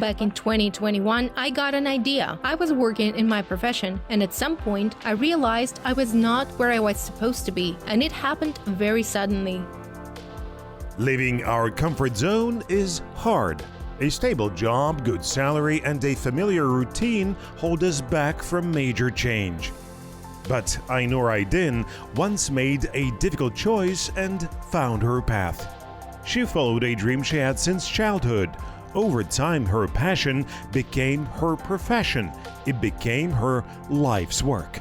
Back in 2021, I got an idea. I was working in my profession, and at some point, I realized I was not where I was supposed to be, and it happened very suddenly. Leaving our comfort zone is hard. A stable job, good salary, and a familiar routine hold us back from major change. But Ainur Aidyn once made a difficult choice and found her path. She followed a dream she had since childhood. Over time, her passion became her profession. It became her life's work.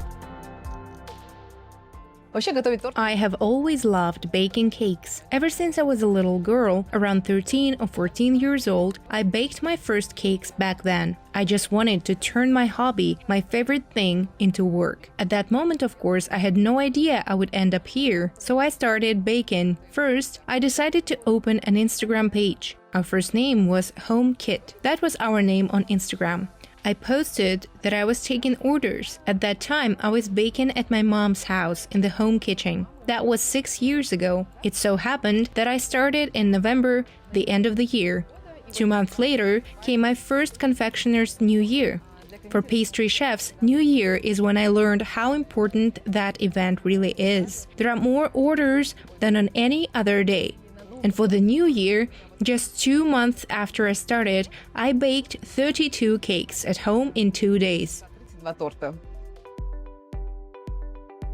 I have always loved baking cakes. Ever since I was a little girl, around 13 or 14 years old, I baked my first cakes back then. I just wanted to turn my hobby, my favorite thing, into work. At that moment, of course, I had no idea I would end up here, so I started baking. First, I decided to open an Instagram page. Our first name was Home Kit. That was our name on Instagram. I posted that I was taking orders. At that time, I was baking at my mom's house in the home kitchen. That was 6 years ago. It so happened that I started in November, the end of the year. 2 months later came my first confectioner's New Year. For pastry chefs, New Year is when I learned how important that event really is. There are more orders than on any other day. And for the New Year, just 2 months after I started, I baked 32 cakes at home in 2 days.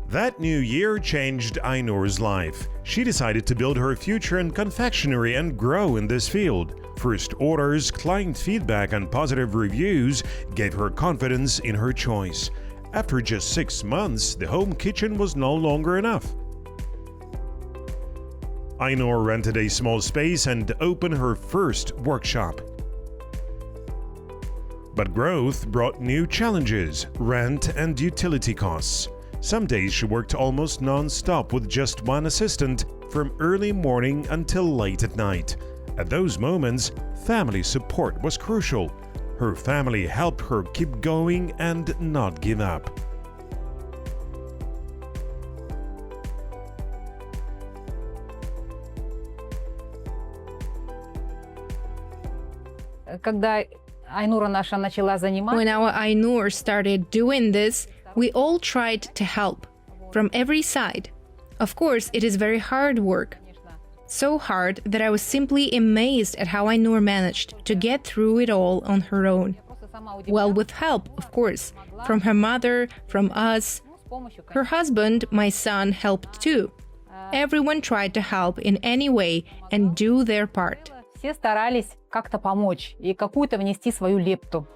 That new year changed Ainur's life. She decided to build her future in confectionery and grow in this field. First orders, client feedback, and positive reviews gave her confidence in her choice. After just 6 months, the home kitchen was no longer enough. Ainur rented a small space and opened her first workshop. But growth brought new challenges, rent and utility costs. Some days she worked almost non-stop with just one assistant from early morning until late at night. At those moments, family support was crucial. Her family helped her keep going and not give up. When our Ainur started doing this, we all tried to help from every side. Of course, it is very hard work. So hard that I was simply amazed at how Ainur managed to get through it all on her own. Well, with help, of course, from her mother, from us. Her husband, my son, helped too. Everyone tried to help in any way and do their part. Все старались как-то помочь и какую-то внести свою лепту.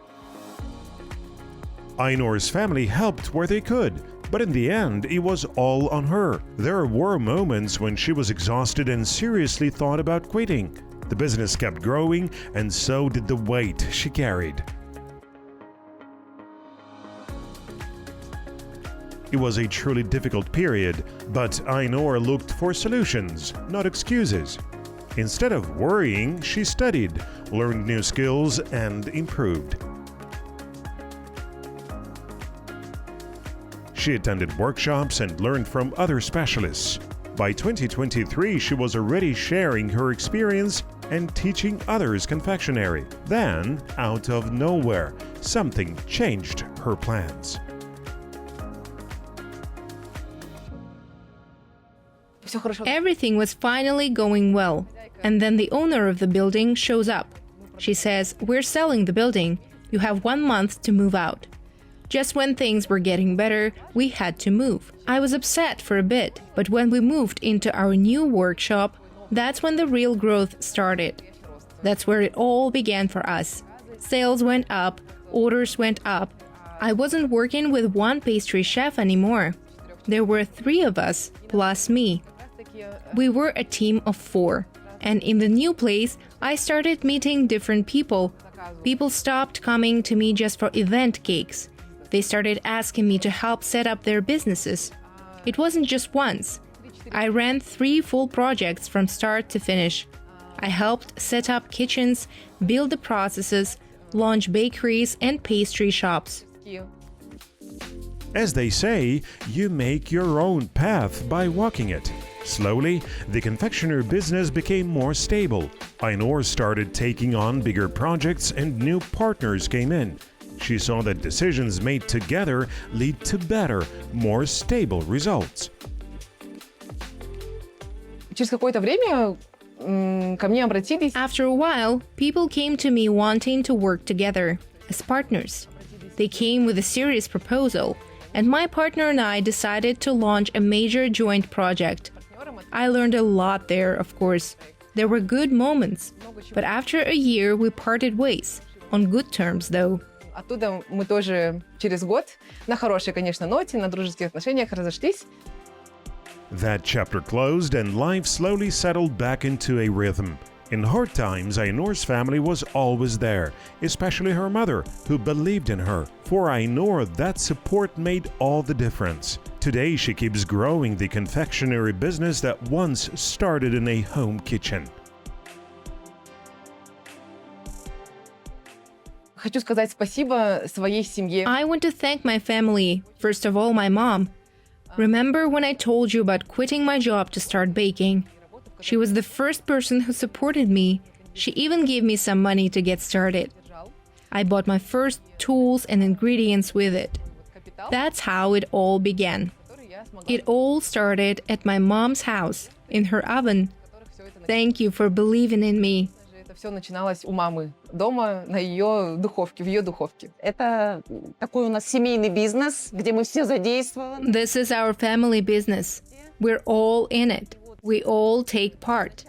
Ainur's family helped where they could, but in the end, it was all on her. There were moments when she was exhausted and seriously thought about quitting. The business kept growing, and so did the weight she carried. It was a truly difficult period, but Ainur looked for solutions, not excuses. Instead of worrying, she studied, learned new skills, and improved. She attended workshops and learned from other specialists. By 2023, she was already sharing her experience and teaching others confectionery. Then, out of nowhere, something changed her plans. Everything was finally going well. And then the owner of the building shows up. She says, "We're selling the building. You have 1 month to move out." Just when things were getting better, we had to move. I was upset for a bit, but when we moved into our new workshop, that's when the real growth started. That's where it all began for us. Sales went up, orders went up. I wasn't working with one pastry chef anymore. There were 3 of us, plus me. We were a team of 4. And in the new place, I started meeting different people. People stopped coming to me just for event cakes. They started asking me to help set up their businesses. It wasn't just once. I ran 3 full projects from start to finish. I helped set up kitchens, build the processes, launch bakeries and pastry shops. As they say, you make your own path by walking it. Slowly, the confectioner business became more stable. Ainur started taking on bigger projects and new partners came in. She saw that decisions made together lead to better, more stable results. Через какое-то время ко мне обратились. After a while, people came to me wanting to work together as partners. They came with a serious proposal, and my partner and I decided to launch a major joint project. I learned a lot there, of course. There were good moments, but after a year we parted ways, on good terms though. Оттуда мы тоже через год на хорошей, конечно, ноте, на дружеских отношениях разошлись. That chapter closed and life slowly settled back into a rhythm. In hard times, Ainur's family was always there, especially her mother, who believed in her. For Ainur, that support made all the difference. Today, she keeps growing the confectionery business that once started in a home kitchen. Хочу сказать спасибо своей семье. I want to thank my family, first of all my mom. Remember when I told you about quitting my job to start baking? She was the first person who supported me. She even gave me some money to get started. I bought my first tools and ingredients with it. That's how it all began. It all started at my mom's house, in her oven. Thank you for believing in me. Это все начиналось у мамы дома на ее духовке, в ее духовке. Это такой у нас семейный бизнес, где мы все задействованы. This is our family business. We're all in it. We all take part.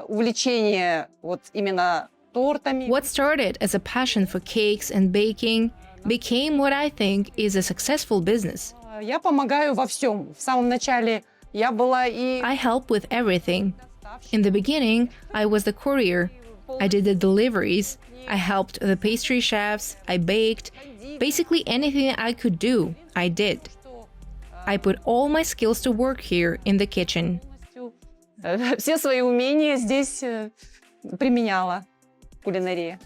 Увлечение вот именно тортами. What started as a passion for cakes and baking became what I think is a successful business. Я помогаю во всем. В самом начале я была и... I help with everything. In the beginning, I was the courier. I did the deliveries. I helped the pastry chefs. I baked. Basically anything I could do, I did. I put all my skills to work here in the kitchen. Все свои умения здесь применяла в кулинарии.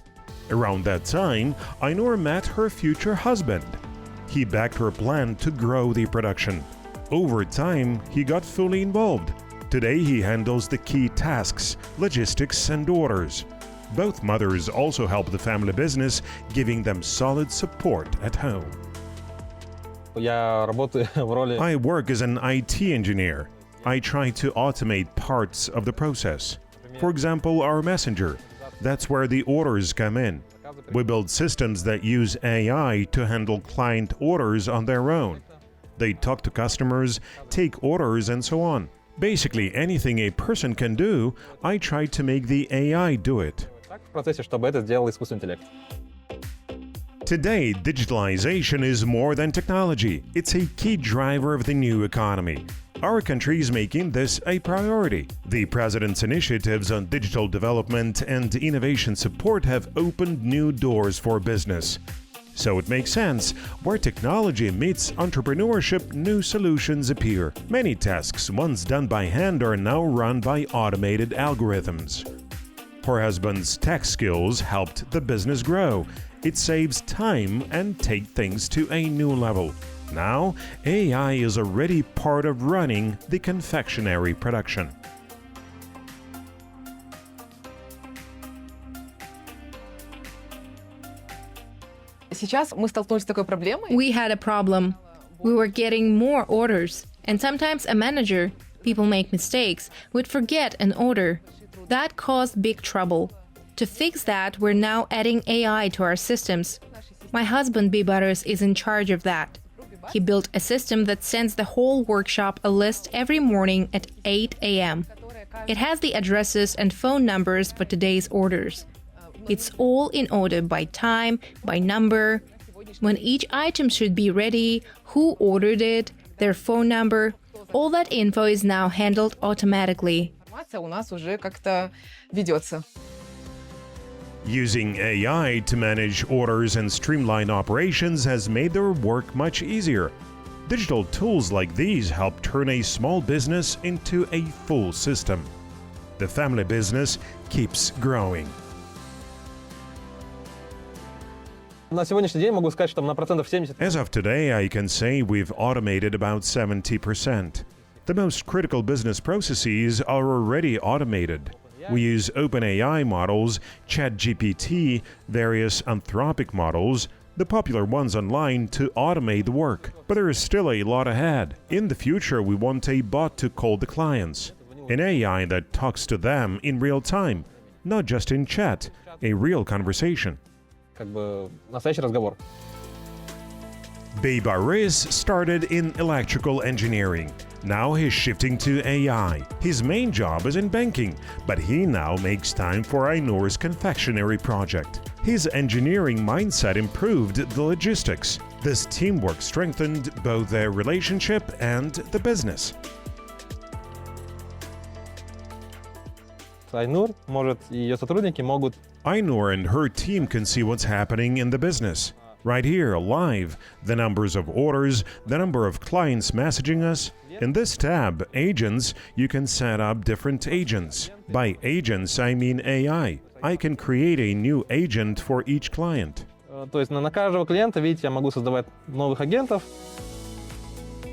Around that time, Ainur met her future husband. He backed her plan to grow the production. Over time, he got fully involved. Today, he handles the key tasks, logistics, and orders. Both mothers also help the family business, giving them solid support at home. I work as an IT engineer. I try to automate parts of the process. For example, our messenger. That's where the orders come in. We build systems that use AI to handle client orders on their own. They talk to customers, take orders, and so on. Basically, anything a person can do, I try to make the AI do it. Today, digitalization is more than technology. It's a key driver of the new economy. Our country is making this a priority. The President's initiatives on digital development and innovation support have opened new doors for business. So it makes sense, where technology meets entrepreneurship, new solutions appear. Many tasks once done by hand are now run by automated algorithms. Her husband's tech skills helped the business grow. It saves time and takes things to a new level. Now, AI is already part of running the confectionery production. Сейчас мы столкнулись с такой проблемой. We had a problem. We were getting more orders, and sometimes a manager, people make mistakes, would forget an order. That caused big trouble. To fix that, we're now adding AI to our systems. My husband, Bibaris, is in charge of that. He built a system that sends the whole workshop a list every morning at 8 a.m. It has the addresses and phone numbers for today's orders. It's all in order by time, by number, when each item should be ready, who ordered it, their phone number. All that info is now handled automatically. Информация у нас уже как-то ведется. Using AI to manage orders and streamline operations has made their work much easier. Digital tools like these help turn a small business into a full system. The family business keeps growing. На сегодняшний день могу сказать, что на процентов 70. As of today, I can say we've automated about 70%. The most critical business processes are already automated. We use OpenAI models, ChatGPT, various Anthropic models, the popular ones online, to automate the work. But there is still a lot ahead. In the future, we want a bot to call the clients, an AI that talks to them in real time, not just in chat, a real conversation. Как бы настоящий разговор. Beybaris started in electrical engineering. Now he's shifting to AI. His main job is in banking, but he now makes time for Ainur's confectionery project. His engineering mindset improved the logistics. This teamwork strengthened both their relationship and the business. Айнур может и ее сотрудники могут Ainur and her team can see what's happening in the business. Right here, live, the numbers of orders, the number of clients messaging us. In this tab, Agents, you can set up different agents. By agents, I mean AI. I can create a new agent for each client. То есть на каждого клиента, видите, я могу создавать новых агентов.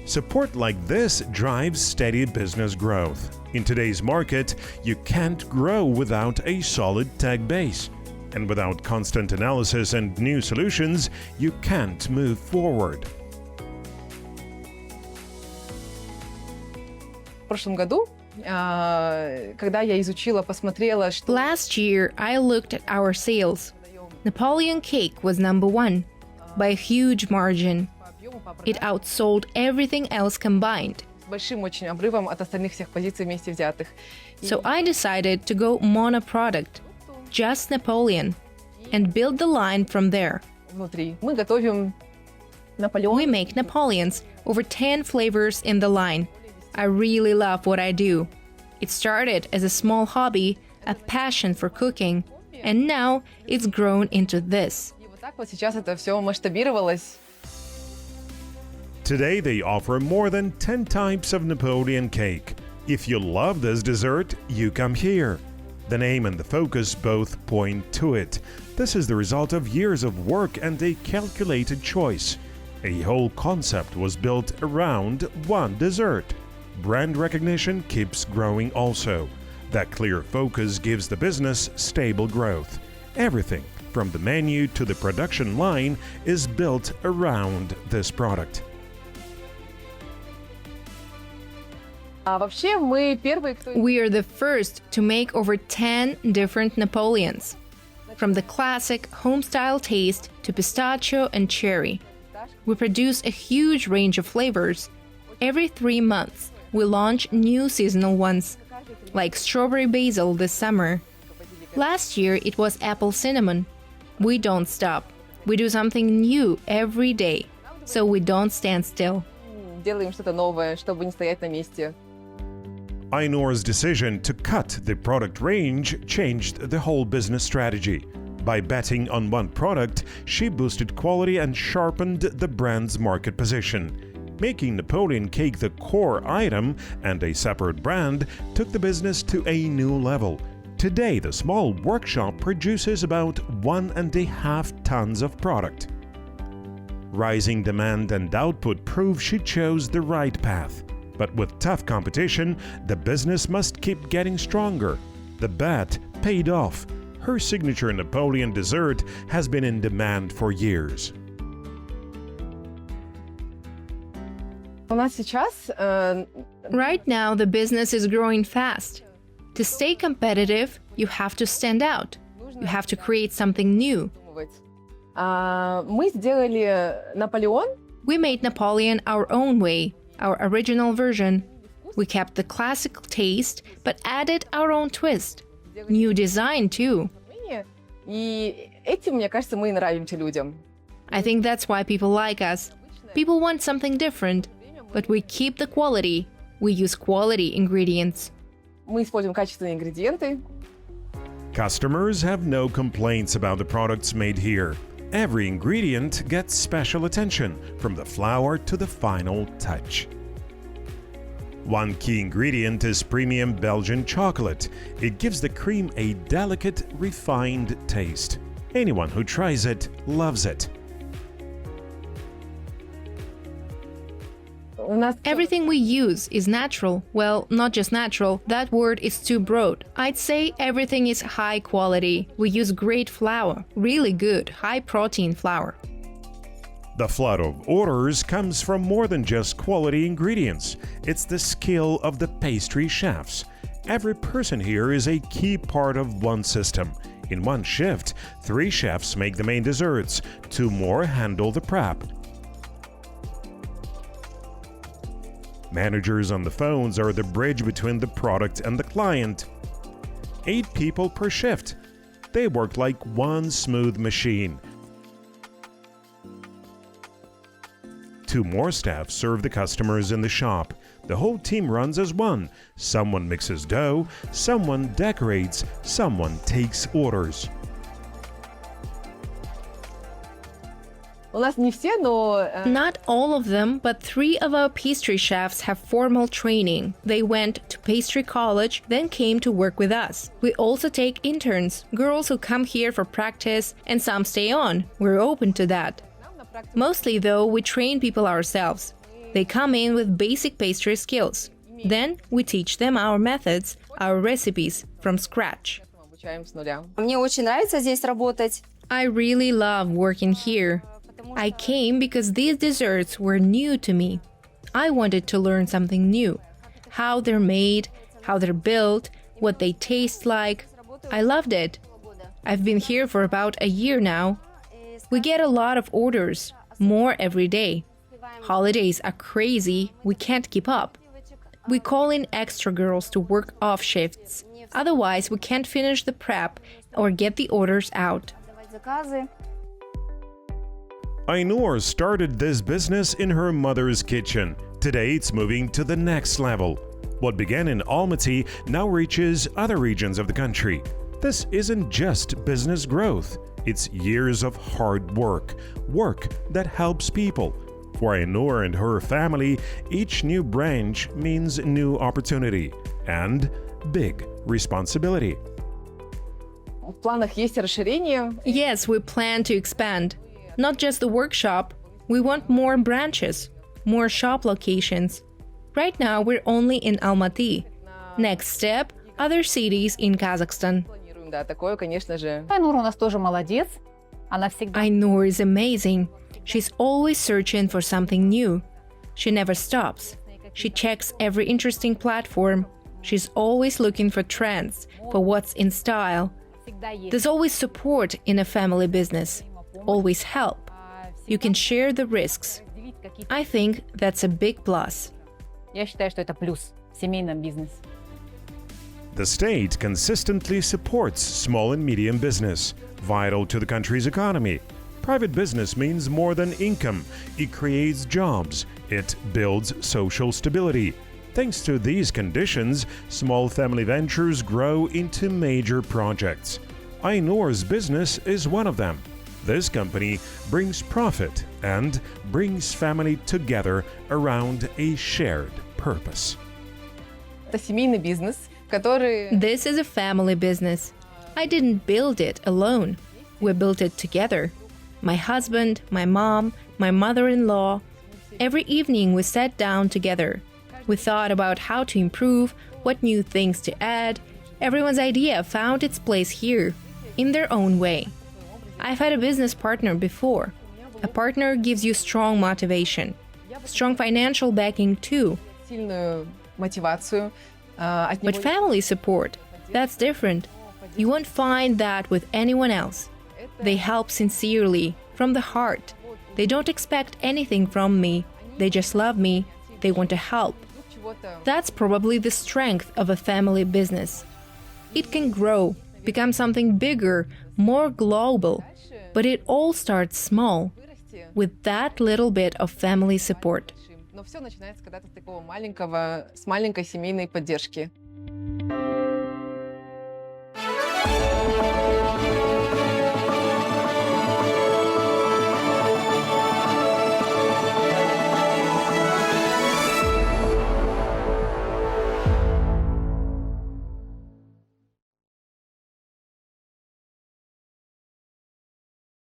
Support like this drives steady business growth. In today's market, you can't grow without a solid tech base. And without constant analysis and new solutions, you can't move forward. В прошлом году, когда я изучила, посмотрела, что... Last year, I looked at our sales. Napoleon cake was number one, by a huge margin. It outsold everything else combined. С большим очень обрывом от остальных всех позиций вместе взятых. So I decided to go mono-product, just Napoleon, and build the line from there. Внутри. Мы готовим We Наполеон. make Napoleons, over 10 flavors in the line. I really love what I do. It started as a small hobby, a passion for cooking, and now it's grown into this. И вот так вот сейчас это все масштабировалось. Today, they offer more than 10 types of Napoleon cake. If you love this dessert, you come here. The name and the focus both point to it. This is the result of years of work and a calculated choice. A whole concept was built around one dessert. Brand recognition keeps growing also. That clear focus gives the business stable growth. Everything, from the menu to the production line, is built around this product. А вообще мы первые, кто... We are the first to make over 10 different Napoleons, from the classic home-style taste to pistachio and cherry. We produce a huge range of flavors. Every 3 months, we launch new seasonal ones, like strawberry basil this summer. Last year, it was apple cinnamon. We don't stop. We do something new every day, so we don't stand still. Делаем что-то новое, чтобы не стоять на месте. Ainur's decision to cut the product range changed the whole business strategy. By betting on one product, she boosted quality and sharpened the brand's market position. Making Napoleon cake the core item and a separate brand took the business to a new level. Today, the small workshop produces about 1.5 tons of product. Rising demand and output prove she chose the right path. But with tough competition, the business must keep getting stronger. The bet paid off. Her signature Napoleon dessert has been in demand for years. У нас сейчас Right now, the business is growing fast. To stay competitive, you have to stand out. You have to create something new. мы сделали Наполеон. We made Napoleon our own way, our original version. We kept the classical taste, but added our own twist. New design, too. И этим, мне кажется, мы и нравимся людям. I think that's why people like us. People want something different, but we keep the quality. We use quality ingredients. Мы используем качественные ингредиенты. Customers have no complaints about the products made here. Every ingredient gets special attention, from the flour to the final touch. One key ingredient is premium Belgian chocolate. It gives the cream a delicate, refined taste. Anyone who tries it loves it. У нас Everything we use is natural. Well, not just natural, that word is too broad. I'd say everything is high quality. We use great flour, really good, high protein flour. The flood of orders comes from more than just quality ingredients. It's the skill of the pastry chefs. Every person here is a key part of one system. In one shift, 3 chefs make the main desserts, 2 more handle the prep. Managers on the phones are the bridge between the product and the client. 8 people per shift. They work like one smooth machine. 2 more staff serve the customers in the shop. The whole team runs as one. Someone mixes dough, someone decorates, someone takes orders. у нас не все, но Not all of them, but 3 of our pastry chefs have formal training. They went to pastry college, then came to work with us. We also take interns, girls who come here for practice, and some stay on. We're open to that. Mostly, though, we train people ourselves. They come in with basic pastry skills. Then we teach them our methods, our recipes from scratch. обучаем с нуля. Мне очень нравится здесь работать. I really love working here. I came because these desserts were new to me. I wanted to learn something new. How they're made, how they're built, what they taste like. I loved it. I've been here for about a year now. We get a lot of orders, more every day. Holidays are crazy, we can't keep up. We call in extra girls to work off shifts. Otherwise, we can't finish the prep or get the orders out. Ainur started this business in her mother's kitchen. Today it's moving to the next level. What began in Almaty now reaches other regions of the country. This isn't just business growth. It's years of hard work that helps people. For Ainur and her family, each new branch means new opportunity and big responsibility. В планах есть расширение. Yes, we plan to expand. Not just the workshop, we want more branches, more shop locations. Right now, we're only in Almaty. Next step, other cities in Kazakhstan. Планируем, да, такое, конечно же. Айнур у нас тоже молодец. Она всегда... Ainur is amazing. She's always searching for something new. She never stops. She checks every interesting platform. She's always looking for trends, for what's in style. There's always support in a family business, always help. You can share the risks. I think that's a big plus. Я считаю, что это плюс в семейном бизнесе. The state consistently supports small and medium business, vital to the country's economy. Private business means more than income. It creates jobs. It builds social stability. Thanks to these conditions, small family ventures grow into major projects. Ainur's business is one of them. This company brings profit and brings family together around a shared purpose. Это семейный бизнес, который... This is a family business. I didn't build it alone. We built it together. My husband, my mom, my mother-in-law. Every evening we sat down together. We thought about how to improve, what new things to add. Everyone's idea found its place here, in their own way. I've had a business partner before. A partner gives you strong motivation, strong financial backing too. Сильную мотивацию. От But него family support, that's different. You won't find that with anyone else. They help sincerely, from the heart. They don't expect anything from me. They just love me. They want to help. чего-то That's probably the strength of a family business. It can grow, become something bigger, more global, but it all starts small, вырасти. with that little bit of family support. Но все начинается когда-то с такого маленького, с маленькой семейной поддержки.